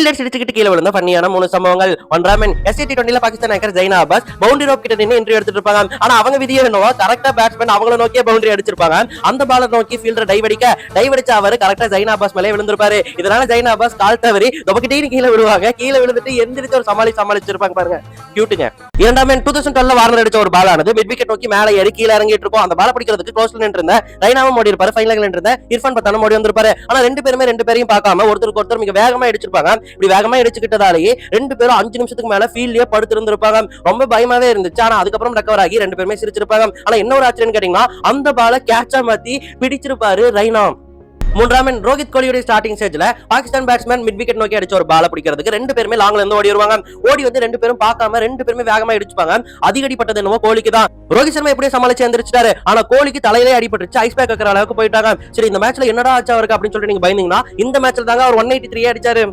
Fielder சிரிச்சுக்கிட்டு கீழே விழுந்த பண்ணியான 3 சம்பவங்கள். ஒன்றாம் SAT20 Pakistan anchor Zainab Abbas boundary rope கிட்ட நின்று இன்டர்வியூ எடுத்துட்டு இருப்பாங்க. ஆனா அவங்க விதியே என்னவோ கரெக்டா பேட்ஸ்மேன் அவங்கள நோக்கியே பவுண்டரி அடிச்சிருப்பாங்க. அந்த பாலர் நோக்கி ஃபீல்டர் டைவ் அடிச்ச அவர் கரெக்டா ஜைனா அப்பாஸ் மேலே விழுந்திருப்பாரு. இதனால ஜைனா அப்பாஸ் கால் தவறி தொபக்கிட்டே கீழே விழுவாங்க. கீழே விழுந்துட்டு எந்திரிச்சு ஒரு சமாளிச்சிருப்பாங்க பாருங்க. கியூட்டுங்க. இரண்டாம் 2012 வார்னர் அடிச்ச ஒரு பாலானது மிட் விக்கெட் நோக்கி மேலே ஏறி கீழே இறங்கிட்டு இருக்கும். அந்த பால பிடிக்கிறதுக்கு க்ளோஸ்ல நின்று இருந்த ரெய்னாவும் ஓடி இருப்பாரு. ஃபைனல் நின்று இருந்த இர்ஃபான் பத்தானும் ஓடி வந்திருப்பாரு. ஆனா ரெண்டு பேரையும் பார்க்காம ஒருத்தருக்கு ஒருத்தர் மிக வேகமா அடிச்சிருப்பாங்க. இப்படி வேகமா அடிச்சுக்கிட்டதாலேயே 2 பேரும் 5 நிமிஷத்துக்கு மேல ஃபீல்ட்லயே படுத்து இருந்திருப்பாங்க. ரொம்ப பயமாவே இருந்துச்சு. ஆனா அதுக்கப்புறம் ரெக்கவர் ஆகி 2 பேருமே சிரிச்சிருப்பாங்க. ஆனா என்ன ஒரு ஆச்சரியம் கேட்டீங்கன்னா அந்த பால கேட்சா மாத்தி பிடிச்சிருப்பாரு ரெய்னா. மூன்றாம் ரோஹித் கோலியோட ஸ்டார்டிங் ஸ்டேஜ்ல பாகிஸ்தான் பேட்ஸ்மேன் மிட் விக்கெட் நோக்கி அடிச்ச ஒரு பால பிடிக்கிறதுக்கு 2 பேருமே லாங்ல இருந்து ஓடி வருவாங்க. ஓடி வந்து 2 பேரும் பார்க்காம 2 பேருமே வேகமா அடிச்சுப்பாங்க. அதிகடிப்பட்டது என்னவோ கோலிக்கு தான். ரோஹித் சர்மா எப்படியே சமாளிச்சு எந்திரிச்சிட்டாரு. ஆனா கோலிக்கு தலையிலே அடிபட்டுச்சு. ஐஸ் பேக் வைக்கிற அளவுக்கு போயிட்டாங்க. சரி இந்த மேட்ச்ல என்னடா ஆச்சு அவருக்கு அப்படின்னு சொல்லிட்டு நீங்க பயந்தீங்கன்னா இந்த மேட்ச்ல தாங்க அவர் 183 அடிச்சாரு.